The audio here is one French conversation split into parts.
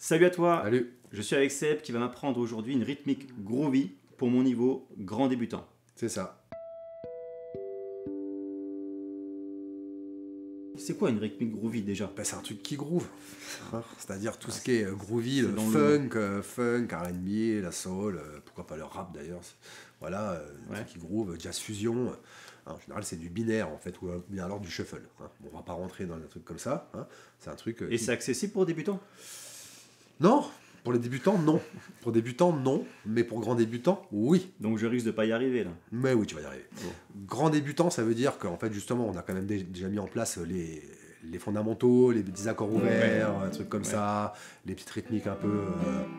Salut à toi, Salut. je suis avec Seb qui va m'apprendre aujourd'hui une rythmique groovy pour mon niveau grand débutant. C'est ça. C'est quoi une rythmique groovy déjà? Bah, c'est un truc qui groove. Hein. C'est-à-dire tout ce qui est groovy, c'est le dans funk, R&B, la soul, pourquoi pas le rap d'ailleurs. Voilà, Ouais. truc qui groove, jazz fusion. En général, c'est du binaire en fait, ou bien alors du shuffle. Hein. Bon, on va pas rentrer dans un truc comme ça. Hein. C'est un truc. Et c'est accessible pour débutants? Non, pour les débutants, non. Pour débutants, non. Mais pour grands débutants, oui. Donc je risque de pas y arriver là. Mais oui, tu vas y arriver. Bon. Grand débutant, ça veut dire qu'en fait, justement, on a quand même déjà mis en place les fondamentaux, les petits accords ouverts, un truc comme Ouais. ça, les petites rythmiques un peu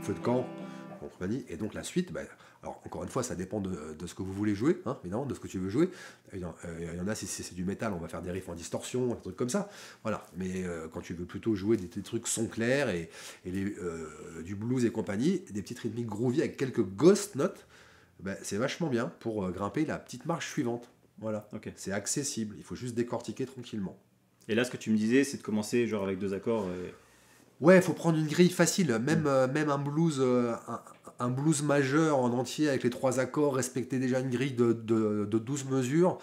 feu de camp, compagnie. Et donc la suite, bah, alors encore une fois, ça dépend de ce que vous voulez jouer, hein, évidemment, de ce que tu veux jouer. Il y en a, si c'est du métal, on va faire des riffs en distorsion, un truc comme ça. Voilà. Mais quand tu veux plutôt jouer des trucs son clairs et du blues et compagnie, des petites rythmiques groovy avec quelques ghost notes, ben, c'est vachement bien pour grimper la petite marche suivante. Voilà. Ok. C'est accessible, il faut juste décortiquer tranquillement. Et là ce que tu me disais c'est de commencer genre avec 2 accords. Ouais, il faut prendre une grille facile, même un blues, un blues majeur en entier avec les 3 accords, respecter déjà une grille de 12 mesures,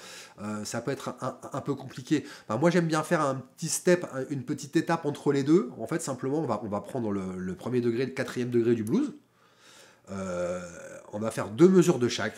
ça peut être un peu compliqué. Enfin, moi j'aime bien faire un petit step, une petite étape entre les deux. En fait, simplement, on va prendre le premier degré, le 4e degré du blues. On va faire 2 mesures de chaque.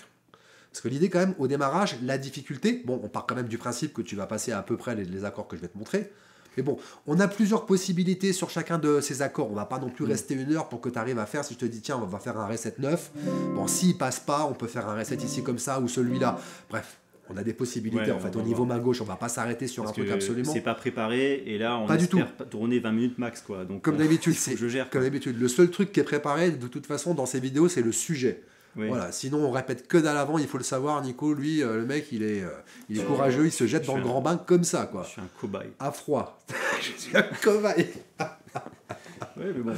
Parce que l'idée quand même, au démarrage, la difficulté, bon, on part quand même du principe que tu vas passer à peu près les accords que je vais te montrer. Mais bon, on a plusieurs possibilités sur chacun de ces accords. On va pas non plus rester 1 heure pour que tu arrives à faire. Si je te dis, tiens, on va faire un reset 9. Bon, s'il passe pas, on peut faire un reset ici comme ça ou celui-là. Bref, on a des possibilités Ouais, en fait. on Au va niveau voir. main gauche, on va pas s'arrêter sur un Parce truc que absolument. c'est pas préparé et là on Pas du espère tourner 20 minutes max quoi. Donc Comme d'habitude, il faut que je gère. comme Quoi. d'habitude. Le seul truc qui est préparé, de toute façon, dans ces vidéos, c'est le sujet. Oui. Voilà, sinon on répète que d'à l'avant, il faut le savoir, Nico, lui, le mec, il est courageux, il se jette dans le grand bain comme ça, quoi. Je suis un cobaye. À froid. Je suis un cobaye. Ouais, mais bon.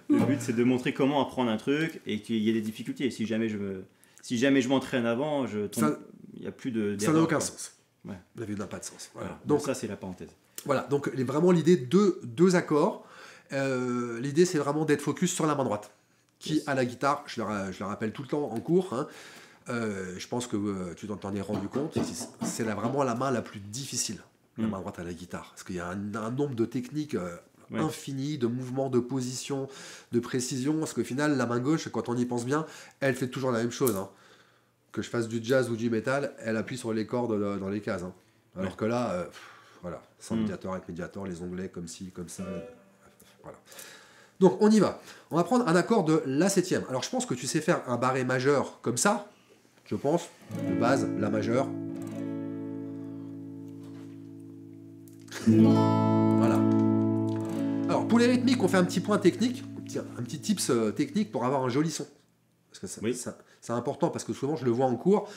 Le but c'est de montrer comment apprendre un truc et qu'il y ait des difficultés. Si jamais je m'entraîne avant, je tombe. Ça- Il n'y a plus de. Ça n'a d'erreur, aucun quoi. sens. Ouais. La vie n'a pas de sens. Voilà. Voilà. Donc, Donc ça c'est la parenthèse. voilà. Donc vraiment l'idée, deux accords. L'idée, c'est vraiment d'être focus sur la main droite. Qui, Yes. à la guitare, je le rappelle tout le temps en cours, hein, je pense que tu t'en es rendu compte, c'est vraiment la main la plus difficile, la main droite à la guitare. Parce qu'il y a un nombre de techniques Ouais. infini, de mouvements, de position, de précision. Parce qu'au final, la main gauche, quand on y pense bien, elle fait toujours la même chose. Hein. Que je fasse du jazz ou du métal, elle appuie sur les cordes dans les cases. Hein. Alors Ouais. que là, voilà, sans Mm. médiator, avec médiator, les onglets comme ci, comme ça. Voilà. Donc on y va. On va prendre un accord de la 7e. Alors je pense que tu sais faire un barré majeur comme ça. Je pense, de base, la majeure. Voilà. Alors pour les rythmiques, on fait un petit point technique, un petit tips technique pour avoir un joli son. Parce que Oui. c'est important parce que souvent je le vois en cours.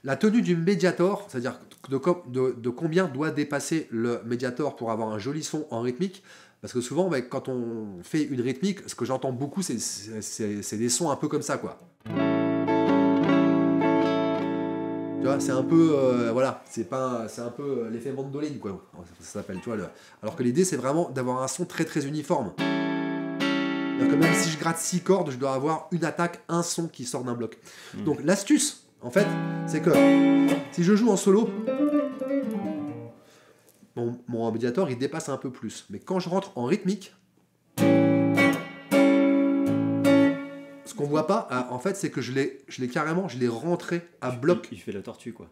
La tenue du médiator, c'est-à-dire de combien doit dépasser le médiator pour avoir un joli son en rythmique. Parce que souvent, quand on fait une rythmique, ce que j'entends beaucoup, c'est des sons un peu comme ça, quoi. Tu vois, c'est un peu, voilà, c'est un peu l'effet mandoline, quoi. Ça s'appelle, tu vois. Alors que l'idée, c'est vraiment d'avoir un son très très uniforme. C'est-à-dire que même si je gratte 6 cordes, je dois avoir une attaque, un son qui sort d'un bloc. Donc l'astuce, en fait, c'est que si je joue en solo, mon médiator il dépasse un peu plus. Mais quand je rentre en rythmique, ce qu'on voit pas, en fait, c'est que je l'ai rentré à bloc. Il fait la tortue quoi.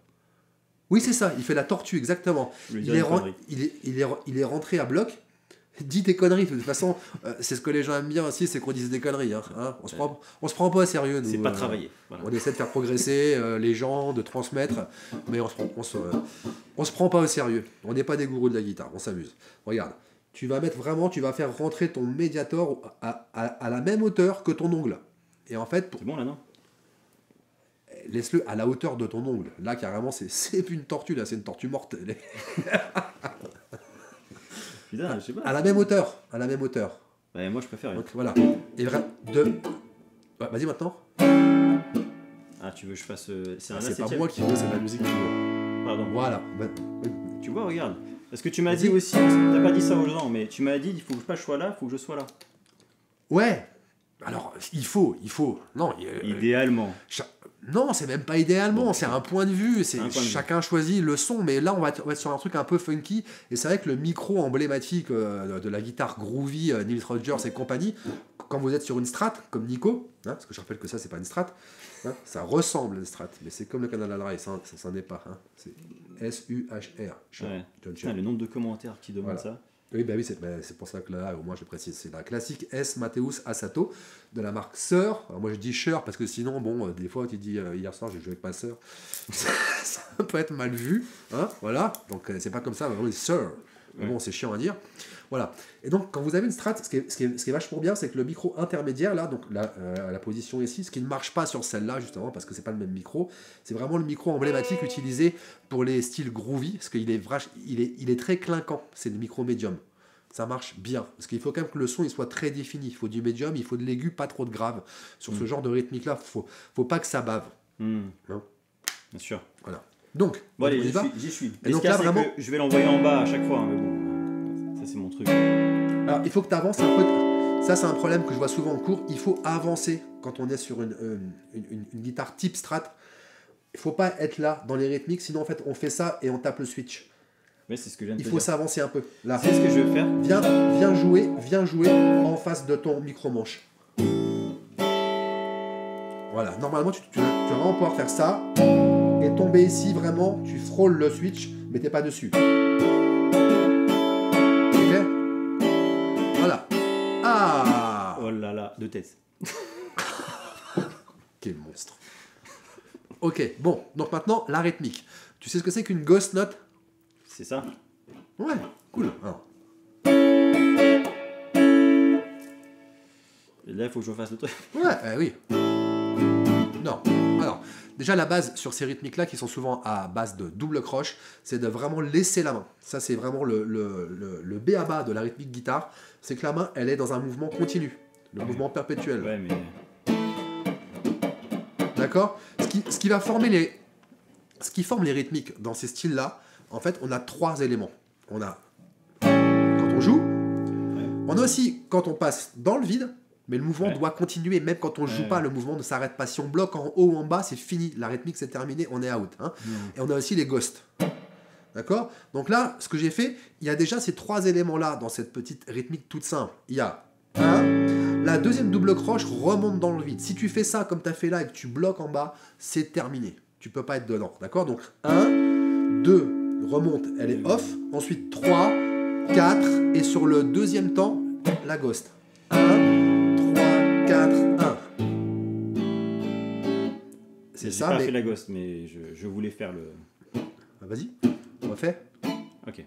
Oui, c'est ça, il fait la tortue, exactement. Je veux Il dire est, une ren- connerie. il est rentré à bloc. Dis tes conneries, de toute façon, c'est ce que les gens aiment bien aussi, c'est qu'on dise des conneries. Hein. On se prend pas au sérieux. Nous, C'est pas travaillé. Voilà. On essaie de faire progresser les gens, de transmettre, mais on se prend pas au sérieux. On n'est pas des gourous de la guitare, on s'amuse. Regarde, tu vas faire rentrer ton médiator à la même hauteur que ton ongle. Et en fait, C'est bon là non? laisse-le à la hauteur de ton ongle. Là, carrément, c'est plus une tortue, là, c'est une tortue morte. Putain, je sais pas. À la même hauteur, à la même hauteur. Ouais, moi je préfère. Donc voilà. Et ouais, vas-y maintenant. Ah tu veux que je fasse. C'est un C'est pas septième. moi qui veux, c'est la musique qui veut. Pardon. Voilà. Tu vois, regarde. Parce que tu m'as Vas-y. dit aussi, t'as pas dit ça aux gens, mais tu m'as dit, il faut que je sois là, il faut que je sois là. Ouais. Alors, il faut. Non, Idéalement. non, c'est même pas idéalement, Bon, c'est un point de vue. un point de vue. Chacun choisit le son, mais là, on va être sur un truc un peu funky. Et c'est vrai que le micro emblématique de la guitare groovy, Nile Rodgers et compagnie, quand vous êtes sur une Strat, comme Nico, hein, parce que je rappelle que ça, c'est pas une Strat, hein, ça ressemble à une Strat, mais c'est comme le Canal Race, hein, ça n'est pas. Hein, c'est S-U-H-R. Ouais. John Putain, Cher. le nombre de commentaires qui demandent Voilà. ça. Oui, bah oui, c'est pour ça que là, au moins, je le précise. C'est la classique S Mateus Asato de la marque Sœur. Alors moi, je dis Sœur parce que sinon, bon, des fois, tu dis hier soir, j'ai joué avec ma sœur. Ça peut être mal vu. Hein, voilà. Donc, c'est pas comme ça, mais oui, Sœur. Mais bon, c'est chiant à dire. Voilà. Et donc, quand vous avez une strat, ce qui est vachement bien, c'est que le micro intermédiaire, là, donc là, la position ici, ce qui ne marche pas sur celle-là, justement, parce que c'est pas le même micro, c'est vraiment le micro emblématique utilisé pour les styles groovy, parce qu'il est, il est très clinquant. C'est le micro médium. Ça marche bien. Parce qu'il faut quand même que le son il soit très défini. Il faut du médium, il faut de l'aigu, pas trop de grave. Sur ce genre de rythmique-là, faut pas que ça bave. Hein, Bien sûr. voilà. Donc, Bon, allez, on y va. j'y suis. Et Et donc donc là, vraiment- je vais l'envoyer en bas à chaque fois, hein, mais bon, ça c'est mon truc. Alors, il faut que tu avances un peu. Ça, c'est un problème que je vois souvent en cours. Il faut avancer quand on est sur une guitare type Strat. Il faut pas être là dans les rythmiques, sinon en fait on fait ça et on tape le switch. Mais c'est ce que je viens de Il te faut dire. s'avancer un peu. Là, C'est ce que je vais faire. viens jouer en face de ton micro-manche. Voilà, normalement tu vas vraiment pouvoir faire ça et tomber ici vraiment, tu frôles le switch, mais t'es pas dessus. Ok? Voilà. Ah! Oh là là, de tête. Quel monstre. Ok, bon, donc maintenant la rythmique. Tu sais ce que c'est qu'une ghost note? C'est ça. Ouais, cool. Alors, Et là, il faut que je fasse le truc. ouais, oui. Non. Alors, déjà la base sur ces rythmiques-là, qui sont souvent à base de double croche, c'est de vraiment laisser la main. Ça, c'est vraiment le b.a.-ba de la rythmique guitare. C'est que la main, elle est dans un mouvement continu. Le mouvement perpétuel. Ouais, mais. D'accord? Ce qui va former ce qui forme les rythmiques dans ces styles-là, en fait, on a trois éléments. On a quand on joue, on a aussi quand on passe dans le vide, mais le mouvement doit continuer, même quand on joue pas, le mouvement ne s'arrête pas. Si on bloque en haut ou en bas, c'est fini, la rythmique c'est terminé, on est out. Hein. Et on a aussi les ghosts. D'accord? Donc là, ce que j'ai fait, il y a déjà ces trois éléments-là dans cette petite rythmique toute simple. Il y a la deuxième double croche remonte dans le vide. Si tu fais ça comme tu as fait là et que tu bloques en bas, c'est terminé. Tu peux pas être dedans. D'accord? Donc 1, 2, remonte, elle est off. Ensuite 3, 4, et sur le deuxième temps, la ghost. 1, 3, 4, 1. C'est J'ai ça, pas mais... fait la ghost, mais je voulais faire le. Ah, vas-y, on refait. Ok.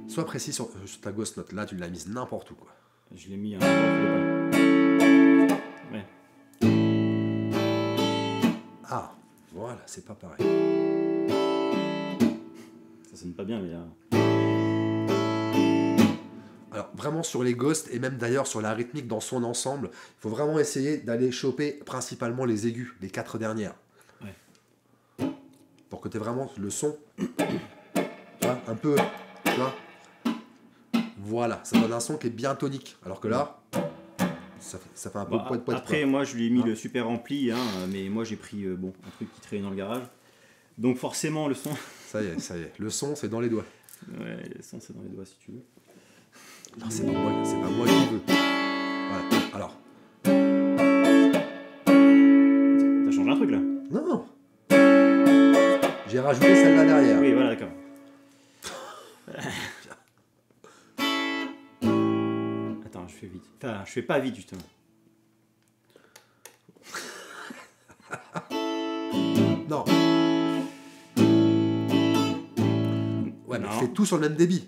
Sois précis sur ta ghost note. Là, tu l'as mise n'importe où, quoi. Je l'ai mis un peu. Ouais. Ah, voilà, c'est pas pareil. Ça sonne pas bien, mais là. Alors, vraiment sur les ghosts, et même d'ailleurs sur la rythmique dans son ensemble, il faut vraiment essayer d'aller choper principalement les aigus, les 4 dernières. Ouais. Pour que tu aies vraiment le son, tu vois, un peu, tu vois. Voilà, ça donne un son qui est bien tonique. Alors que là, ça fait un peu Bon, poète. après, moi, je lui ai mis Hein. le super ampli, hein, mais moi, j'ai pris un truc qui traînait dans le garage. Donc, forcément, le son. Ça y est. Le son, c'est dans les doigts. Ouais, le son, c'est dans les doigts si tu veux. Non, c'est pas moi qui veux. Voilà. Alors, T'as changé un truc là? non. J'ai rajouté celle-là derrière. Oui, voilà, d'accord. Attends, je fais vite. Enfin, je fais pas vite, justement. Non. Ouais, mais Non. fais tout sur le même débit.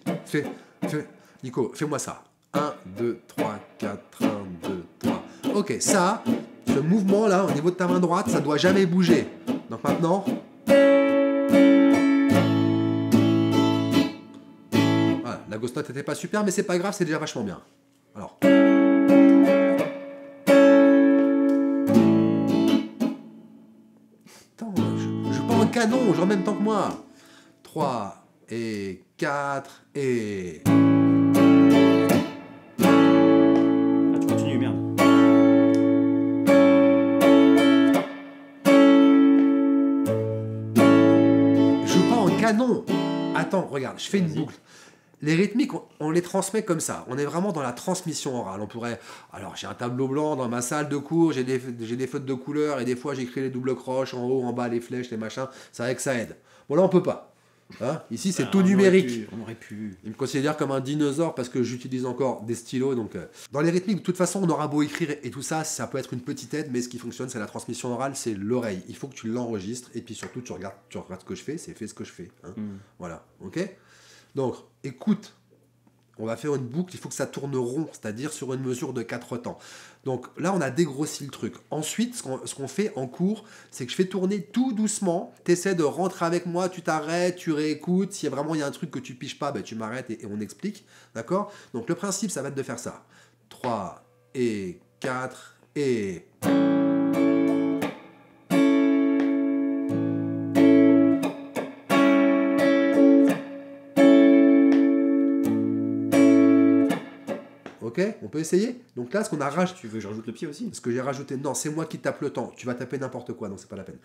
Nico, fais-moi ça. 1, 2, 3, 4, 1, 2, 3. Ok, ça, ce mouvement-là, au niveau de ta main droite, ça doit jamais bouger. Donc maintenant... Voilà, la ghost note n'était pas super, mais c'est pas grave, c'est déjà vachement bien. Alors... Attends, je joue pas en canon, je joue en même temps que moi. 3 et 4 et... regarde, je fais une boucle. Les rythmiques, on les transmet comme ça. On est vraiment dans la transmission orale. On pourrait... Alors, j'ai un tableau blanc dans ma salle de cours, j'ai des feutres de couleur, et des fois, j'écris les doubles croches en haut, en bas, les flèches, les machins. C'est vrai que ça aide. Bon, là, on peut pas. Hein, ici, c'est tout numérique. On aurait pu. Il me considère comme un dinosaure parce que j'utilise encore des stylos. Donc, dans les rythmiques, de toute façon, on aura beau écrire et tout ça, ça peut être une petite aide, mais ce qui fonctionne, c'est la transmission orale, c'est l'oreille. Il faut que tu l'enregistres et puis surtout, tu regardes ce que je fais, c'est fais ce que je fais. Hein. Voilà, ok. Donc, écoute, on va faire une boucle, il faut que ça tourne rond, c'est-à-dire sur une mesure de 4 temps. Donc là, on a dégrossi le truc. Ensuite, ce qu'on fait en cours, c'est que je fais tourner tout doucement. Tu essaies de rentrer avec moi, tu t'arrêtes, tu réécoutes. Si vraiment il y a un truc que tu piges pas, ben, tu m'arrêtes et on explique. D'accord? Donc le principe, ça va être de faire ça. 3 et 4 et... Ok, on peut essayer. Donc là, ce qu'on a rajouté... Tu veux que je rajoute le pied aussi? Ce que j'ai rajouté... Non, c'est moi qui tape le temps. Tu vas taper n'importe quoi, donc c'est pas la peine.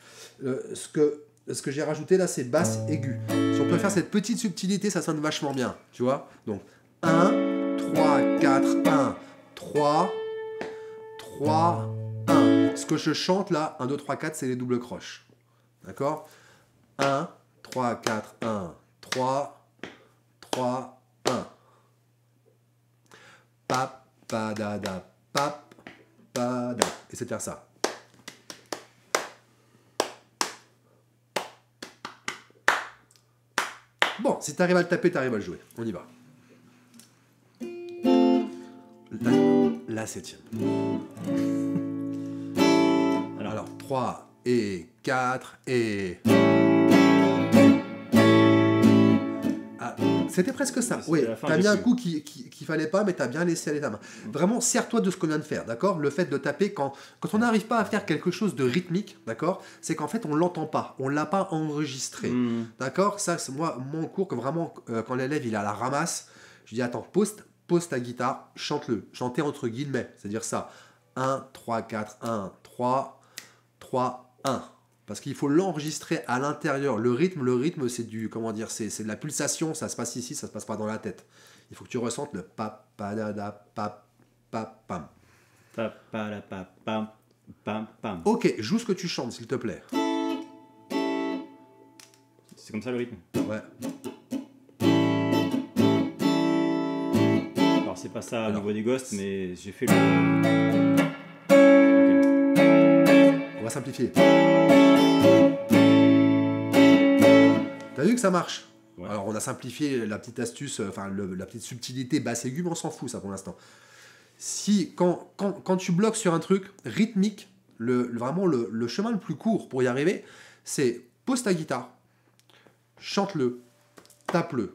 Ce que j'ai rajouté là, c'est basse aiguë. Si on peut faire cette petite subtilité, ça sonne vachement bien. Tu vois? Donc 1, 3, 4, 1, 3, 3, 1. Ce que je chante là, 1, 2, 3, 4, c'est les doubles croches. D'accord? 1, 3, 4, 1, 3, 3, 1. Pap, pa, da, da, pap, pa, da. Et c'est faire ça. Bon, si tu arrives à le taper, tu arrives à le jouer. On y va. La septième. Alors 3 et 4 et... Ah, c'était presque ça. Oui, tu as mis un coup qu'il fallait pas, mais tu as bien laissé aller ta main. Vraiment, sers-toi de ce qu'on vient de faire, d'accord? Le fait de taper, quand on n'arrive pas à faire quelque chose de rythmique, d'accord? C'est qu'en fait, on l'entend pas, on l'a pas enregistré, d'accord? Ça, c'est moi, mon cours, que vraiment, quand l'élève, il a la ramasse, je dis, attends, pose ta guitare, chante-le. Chanter entre guillemets, c'est-à-dire ça. 1, 3, 4, 1, 3, 3, 1. Parce qu'il faut l'enregistrer à l'intérieur. Le rythme, c'est du, comment dire, c'est de la pulsation. Ça se passe ici, ça se passe pas dans la tête. Il faut que tu ressentes le pa pa da da pa pa pam. Pa pa da pa pam pam pam. Ok, joue ce que tu chantes, s'il te plaît. C'est comme ça le rythme. Ouais. Alors c'est pas ça au niveau des ghosts, mais j'ai fait le. On va simplifier. T'as vu que ça marche? Ouais. Alors on a simplifié la petite astuce, enfin la petite subtilité basse aiguë, mais on s'en fout ça pour l'instant. Si quand tu bloques sur un truc rythmique, vraiment le chemin le plus court pour y arriver, c'est pose ta guitare, chante-le, tape-le.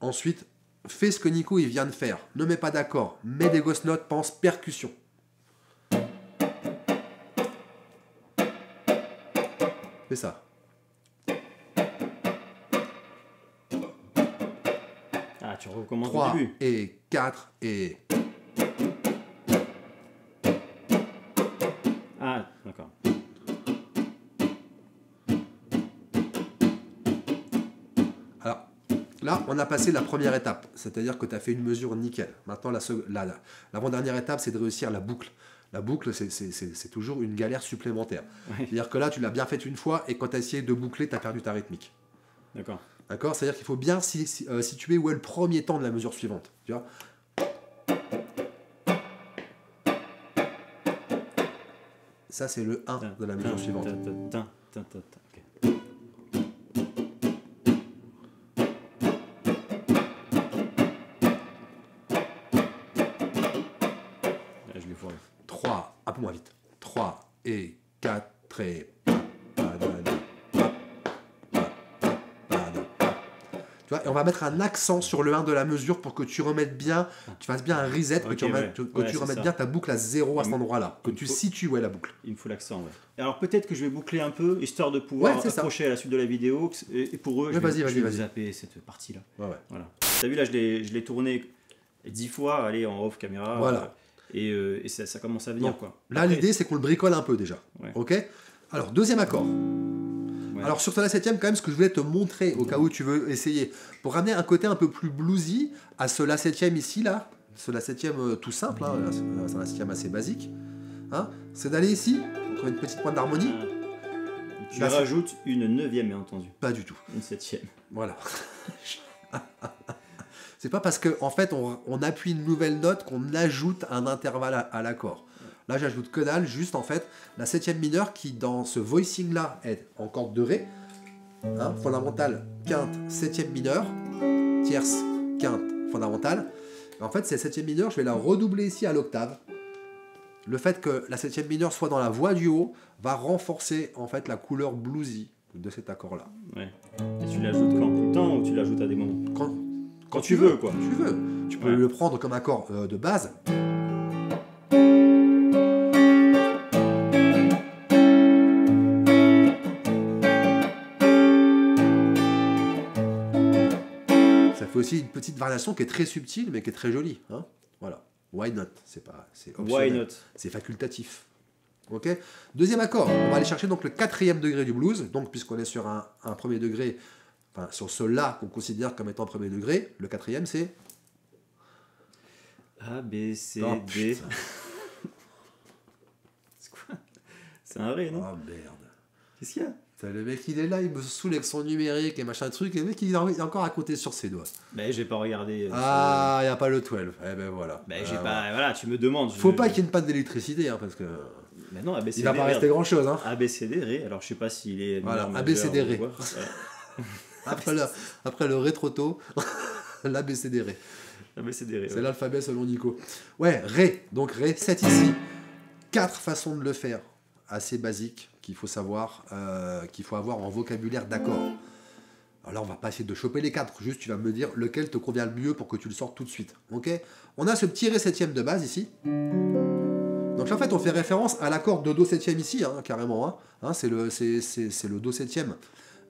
Ensuite, fais ce que Nico il vient de faire. Ne mets pas d'accord, mets des ghost notes, pense percussion. Fais ça. Ah, tu recommences 3 au début. Et 4 et... Ah, d'accord. Alors, là, on a passé la première étape. C'est-à-dire que tu as fait une mesure nickel. Maintenant, l'avant-dernière étape, c'est de réussir la boucle. La boucle, c'est toujours une galère supplémentaire. Ouais. C'est-à-dire que là, tu l'as bien faite une fois et quand tu as essayé de boucler, tu as perdu ta rythmique. D'accord. D'accord? C'est-à-dire qu'il faut bien situer où est le premier temps de la mesure suivante. Tu vois? Ça, c'est le 1 de la mesure suivante. Okay. Là, je l'ai foiré. 3, un peu moins vite. 3 et 4 et... Tu vois, et on va mettre un accent sur le 1 de la mesure pour que tu remettes bien, tu fasses bien un reset, que tu remettes bien ta boucle à 0 à cet endroit-là, que tu situes où est la boucle. Il me faut l'accent, ouais. Alors peut-être que je vais boucler un peu, histoire de pouvoir approcher à la suite de la vidéo, et pour eux, je vais zapper cette partie-là. Ouais. Voilà. T'as vu là, je l'ai tourné 10 fois, allez, en off caméra. Voilà. Et ça commence à venir, quoi. Là, l'idée, c'est qu'on le bricole un peu déjà. Ouais. Ok? Alors, deuxième accord. Ouais. Alors sur la septième, quand même, ce que je voulais te montrer, au cas où tu veux essayer, pour ramener un côté un peu plus bluesy à ce la septième ici, là, ce la septième tout simple, hein, c'est un la septième assez basique, hein, c'est d'aller ici, pour une petite pointe d'harmonie. Tu Là, rajoutes une neuvième, bien entendu. Pas du tout. Une septième. Voilà. C'est pas parce qu'en fait on appuie une nouvelle note qu'on ajoute un intervalle à l'accord. Là j'ajoute que dalle, juste en fait la septième mineure qui dans ce voicing là est en corde de Ré, hein, fondamentale, quinte, septième mineure, tierce, quinte, fondamentale. En fait cette septième mineure je vais la redoubler ici à l'octave. Le fait que la septième mineure soit dans la voix du haut va renforcer en fait la couleur bluesy de cet accord là. Ouais. Et tu l'ajoutes quand? Tout le temps ou tu l'ajoutes à des moments? Quand tu veux, quoi. Tu veux. Tu peux le prendre comme accord de base. Ça fait aussi une petite variation qui est très subtile mais qui est très jolie. Hein, voilà. Why not? C'est optionnel. Why not? C'est facultatif. Ok. Deuxième accord. On va aller chercher donc le quatrième degré du blues. Donc puisqu'on est sur un premier degré, enfin sur ce la qu'on considère comme étant premier degré, le quatrième c'est A, B, C, Oh, D. putain. C'est quoi? C'est un Ré, non? Oh merde. Qu'est-ce qu'il y a? Le mec il est là, il me saoule avec son numérique et machin truc, et le mec il est encore à côté sur ses doigts. Ben, j'ai pas regardé. Ah, il n'y a pas le 12. Eh ben voilà. Ben, j'ai pas. Voilà, tu me demandes. Faut pas qu'il y ait une panne d'électricité, hein, parce que. Mais non, ABCD. Il va pas rester grand chose. Hein. ABCD, Ré. Alors, je sais pas s'il est. Voilà, mineur, ABCD, majeur, Ré. ou quoi. Après, après le Ré trop tôt, l'ABCD Ré. ABCD, Ré. C'est Ouais. l'alphabet selon Nico. Ouais, Ré. Donc Ré, 7 ici. 4 façons de le faire. Assez basiques qu'il faut savoir, qu'il faut avoir en vocabulaire d'accord. Alors là, on va pas essayer de choper les 4. Juste, tu vas me dire lequel te convient le mieux pour que tu le sortes tout de suite. Ok? On a ce petit Ré septième de base ici. Donc là, en fait, on fait référence à l'accord de Do septième ici, hein, carrément. Hein, c'est le Do septième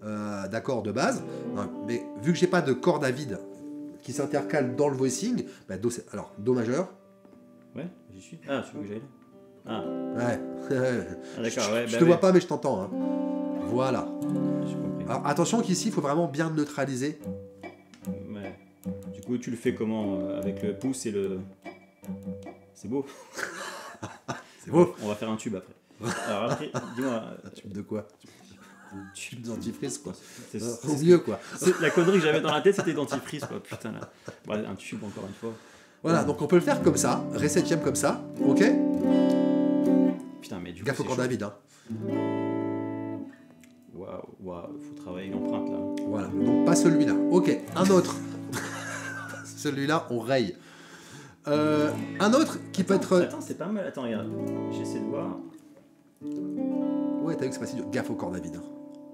d'accord de base. Hein, mais vu que j'ai pas de corde à vide qui s'intercale dans le voicing, bah, alors Do majeur. Ouais, j'y suis. Ah, tu veux que j'aille là? Ah, Ouais. ah, d'accord, ouais. Je te vois pas, mais je t'entends. Hein. Voilà. J'ai compris. Alors attention qu'ici, il faut vraiment bien neutraliser. Ouais. Du coup, tu le fais comment? Avec le pouce et le. C'est beau. C'est beau. On va faire un tube après. Alors après, dis-moi. Tube de quoi? Tube dentifrice, quoi. C'est- Au mieux, quoi. La connerie que j'avais dans la tête, c'était dentifrice, quoi. Putain, là. Bon, un tube, encore une fois. Voilà, donc on peut le faire comme ça, Ré septième comme ça, ok? Putain, mais du coup. Gaffe au c'est corde à chaud. vide, hein. Waouh, faut travailler l'empreinte là. Voilà, donc pas celui-là. Ok, un autre. Celui-là, on raye. Un autre qui peut être... Attends, c'est pas mal. Attends, regarde. J'essaie de voir. Ouais, t'as vu que c'est pas si dur. Gaffe au corde à vide. Hein.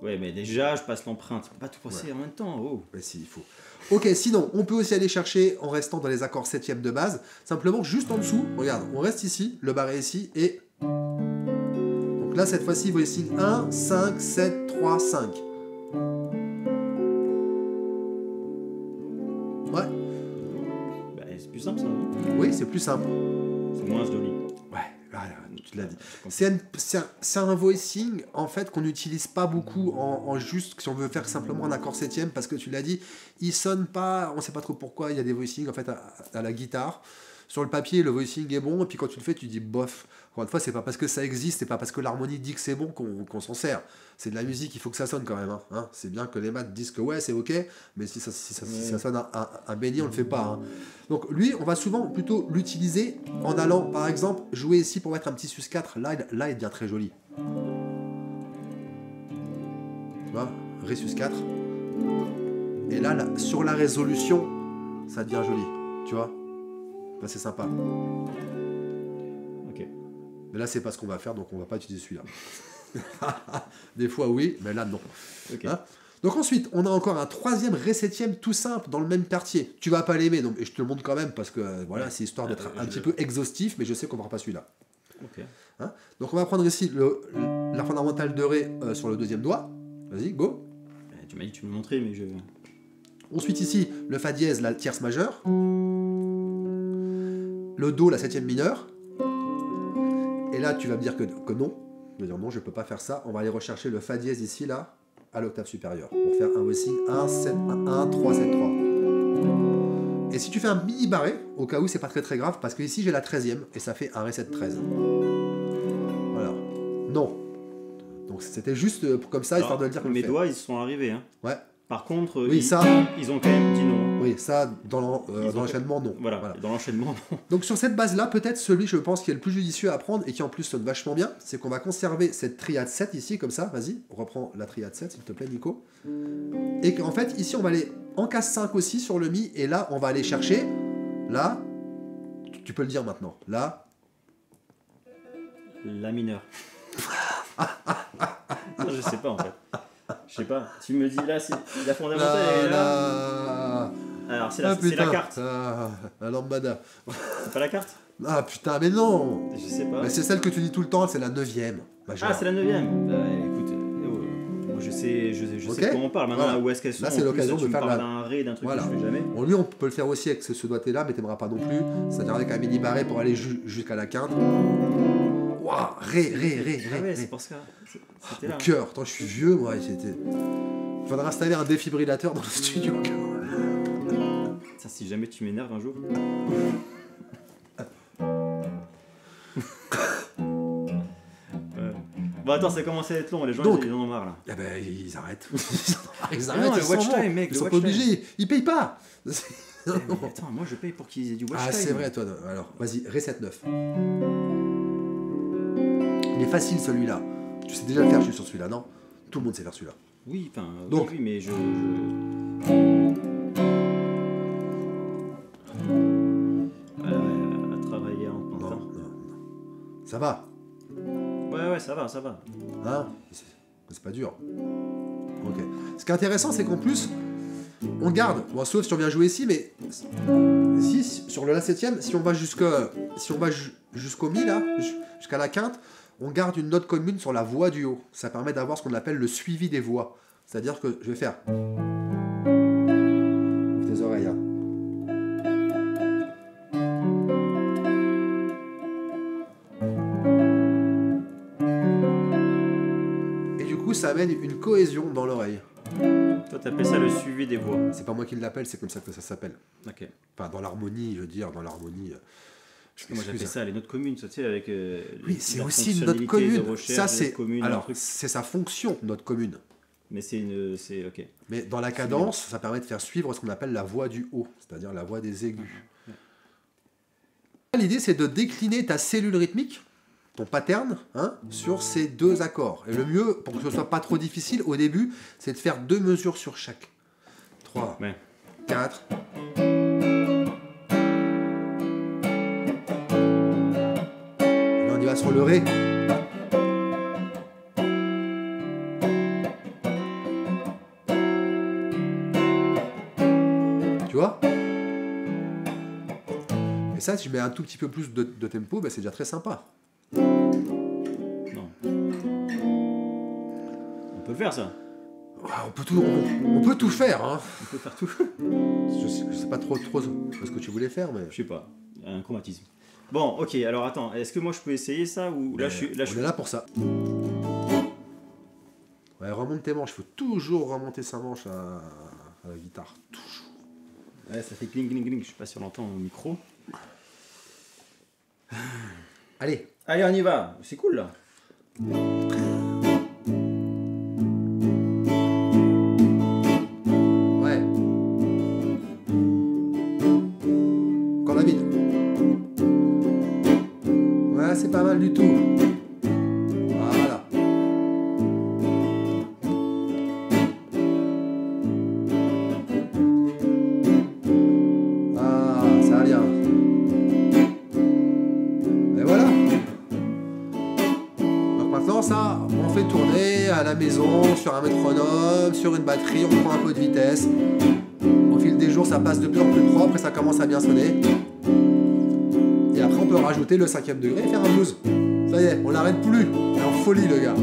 Ouais, mais déjà, je passe l'empreinte. Je peux pas tout passer en même temps. Oh. Mais si, il faut. Ok, sinon, on peut aussi aller chercher en restant dans les accords septième de base. Simplement, juste en dessous, regarde, on reste ici, le barré ici, et... Donc là, cette fois-ci, voicing 1, 5, 7, 3, 5. Ouais, Bah, c'est plus simple ça, non? oui, c'est plus simple. C'est moins joli. Ouais, voilà, tu l'as dit. Je comprends. C'est un voicing en fait qu'on n'utilise pas beaucoup en juste si on veut faire simplement un accord septième parce que tu l'as dit, il sonne pas, on sait pas trop pourquoi, il y a des voicings en fait à la guitare. Sur le papier, le voicing est bon et puis quand tu le fais, tu dis bof. Encore une fois, c'est pas parce que ça existe, c'est pas parce que l'harmonie dit que c'est bon qu'on s'en sert. C'est de la musique, il faut que ça sonne quand même. Hein. C'est bien que les maths disent que ouais, c'est ok, mais si ça sonne un béni, on le fait pas. Hein. Donc lui, on va souvent plutôt l'utiliser en allant, par exemple, jouer ici pour mettre un petit sus4. Là, il devient très joli. Tu vois, Ré sus4. Et là, sur la résolution, ça devient joli. Tu vois, là, c'est sympa. Ok. Mais là, c'est pas ce qu'on va faire, donc on va pas utiliser celui-là. Des fois, oui, mais là, non. Ok. Hein. Donc ensuite, on a encore un troisième Ré septième tout simple dans le même quartier. Tu vas pas l'aimer, donc et je te le montre quand même parce que voilà, c'est histoire d'être un petit peu exhaustif, mais je sais qu'on ne fera pas celui-là. Ok. Hein. Donc on va prendre ici la fondamentale de Ré sur le deuxième doigt. Vas-y, go. Tu m'as dit que tu me montrais, mais je. Ensuite ici, le Fa dièse, la tierce majeure. Le Do, la septième mineure. Et là, tu vas me dire que non. Je vais dire non, je peux pas faire ça. On va aller rechercher le Fa dièse ici, là. à l'octave supérieure. Pour faire un voici 1, 7, 1, 3, 7, 3. Et si tu fais un mini barré, au cas où c'est pas très grave, parce que ici j'ai la 13e et ça fait un Ré 7 13. Voilà. Non. Donc c'était juste comme ça, histoire de le dire comme mes fait. doigts, ils sont arrivés. Hein. Ouais. Par contre, oui, ils ont quand même dit non. Oui, ça, dans l'enchaînement, non. Voilà, dans l'enchaînement, non. Donc sur cette base-là, peut-être celui, je pense, qui est le plus judicieux à prendre et qui en plus sonne vachement bien, c'est qu'on va conserver cette triade 7 ici, comme ça. Vas-y, reprends la triade 7, s'il te plaît, Nico. Et qu'en fait, ici, on va aller en casse 5 aussi sur le Mi, et là, on va aller chercher, là, tu peux le dire maintenant, là. La mineure. Non, je sais pas en fait. Je sais pas. Tu me dis là, c'est la fondamentale est là. Alors c'est la carte. La lambada. C'est pas la carte? Ah putain, mais non. Je sais pas. Mais c'est celle que tu dis tout le temps, c'est la 9e. Ah, c'est la 9e. Écoute, moi je sais de quoi on parle. Maintenant, voilà. Où est-ce qu'elles sont? Là, c'est l'occasion de faire d'un Ré, d'un truc que je fais jamais. Bon, lui, on peut le faire aussi avec ce doigté-là, mais t'aimeras pas non plus. C'est-à-dire avec un mini barré pour aller jusqu'à la quinte. Waouh, Ré. Ah ouais, c'est pour ça. C'était là. Cœur. Attends, je suis vieux, moi. Faudra installer un défibrillateur dans le studio. Ça, si jamais tu m'énerves un jour. Bon, attends, ça commence à être long, les gens ils en ont marre là. Eh ben, ils arrêtent. Ils arrêtent, ils watch time, mec. Ils sont pas obligés, ils payent pas. Mais attends, moi je paye pour qu'ils aient du watch time. Ah, c'est vrai, toi. Alors, vas-y, Ré 7 9. Il est facile celui-là. Tu sais déjà le faire, je suis sur celui-là, non? Tout le monde sait faire celui-là. Oui, enfin, donc, oui, mais je... à travailler en temps. Non. Ça va. Ouais, ça va. Hein? C'est pas dur. Ok. Ce qui est intéressant, c'est qu'en plus, on garde, bon, sauf si on vient jouer ici, mais ici, sur le La 7ème, si on va jusqu'au Mi, là, jusqu'à la quinte, on garde une note commune sur la voix du haut. Ça permet d'avoir ce qu'on appelle le suivi des voix. C'est-à-dire que je vais faire... Ouvre tes oreilles, hein. Et du coup, ça amène une cohésion dans l'oreille. Toi, t'appelles ça le suivi des voix. C'est pas moi qui l'appelle, c'est comme ça que ça s'appelle. Ok. Enfin, dans l'harmonie, je veux dire, dans l'harmonie... Moi j'appelle ça les notes communes, tu sais, avec oui, c'est aussi une note commune. Ça, c'est alors c'est sa fonction, note commune. Mais c'est ok. Mais dans la cadence, ça permet de faire suivre ce qu'on appelle la voix du haut, c'est-à-dire la voix des aigus. Ouais. L'idée, c'est de décliner ta cellule rythmique, ton pattern, hein, sur ces deux accords. Et le mieux, pour que ce soit pas trop difficile, au début, c'est de faire 2 mesures sur chaque. 3, 4. On y va sur le Ré. Tu vois? Et ça, si je mets un tout petit peu plus de tempo, ben c'est déjà très sympa. Non. On peut le faire ça. On peut tout faire. Hein. On peut faire tout. Je sais pas trop ce que tu voulais faire, mais... Je sais pas. Un chromatisme. Bon, ok, alors attends, est-ce que moi je peux essayer ça ou là, on est là pour ça. Ouais, remonte tes manches, il faut toujours remonter sa manche à la guitare, toujours. Ouais, ça fait cling, je sais pas si on l'entend au micro. Allez, on y va, c'est cool là. Ouais. Encore la mine. Ouais, c'est pas mal du tout. Voilà. Ah, ça va bien. Et voilà. Donc maintenant, ça, on fait tourner à la maison, sur un métronome, sur une batterie, on prend un peu de vitesse. Au fil des jours, ça passe de plus en plus propre et ça commence à bien sonner. Et après, on peut rajouter le 5e degré et faire un blues. Ça y est, on n'arrête plus. Il est en folie, le gars.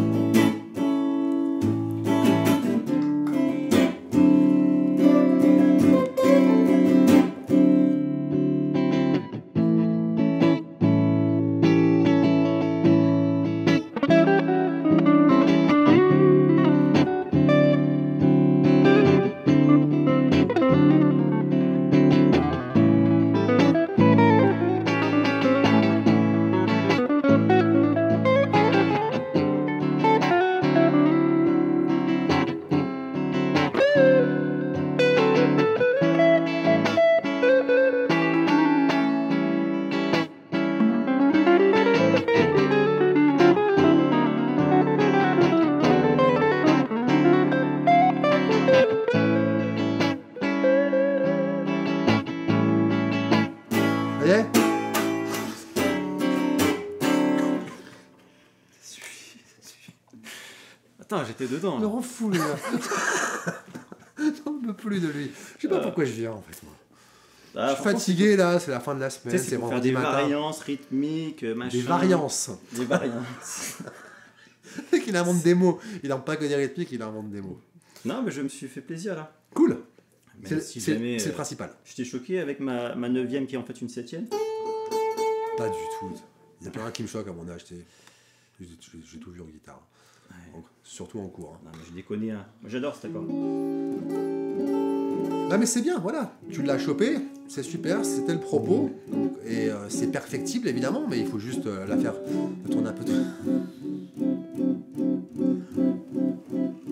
Attends, j'étais dedans. Je Là. me rend fou, les gars. J'en peux plus de lui. Je sais pas pourquoi je viens, en fait, moi. Ah, Je suis fatigué, là, c'est la fin de la Tu semaine, sais, c'est c'est pour faire vendredi des matin. variances rythmiques, machin. Des variances. Des variances. Il invente des mots. Il n'a pas que des rythmiques, il invente des mots. Non, mais je me suis fait plaisir là. Cool. Mais C'est si c'est- jamais, c'est le principal. j'étais choqué avec ma 9e qui est en fait une 7e. Pas du tout. Il n'y a pas rien qui me choque à mon âge. J'ai tout vu en guitare. Surtout en cours. Hein. Non, mais je déconne. Hein. Moi, j'adore cet accord. Non, mais c'est bien, voilà. Tu l'as chopé, c'est super, c'était le propos. Et c'est perfectible, évidemment, mais il faut juste la faire tourner un peu.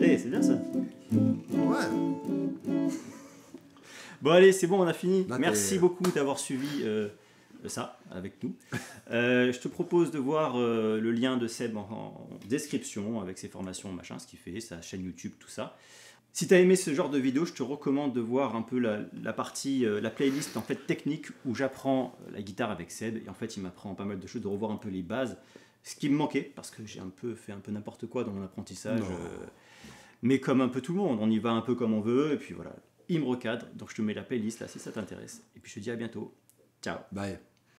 Eh, c'est bien ça. Ouais. Bon, allez, c'est bon, on a fini. Là, Merci t'es- beaucoup d'avoir suivi ça avec nous. Je te propose de voir le lien de Seb en description avec ses formations, machin, ce qu'il fait, sa chaîne YouTube, tout ça. Si tu as aimé ce genre de vidéo, je te recommande de voir un peu la partie, la playlist en fait technique où j'apprends la guitare avec Seb et en fait il m'apprend pas mal de choses, de revoir un peu les bases, ce qui me manquait parce que j'ai fait un peu n'importe quoi dans mon apprentissage. Non. Mais comme un peu tout le monde, on y va un peu comme on veut et puis voilà, il me recadre, donc je te mets la playlist là si ça t'intéresse et puis je te dis à bientôt. Ciao. Bye.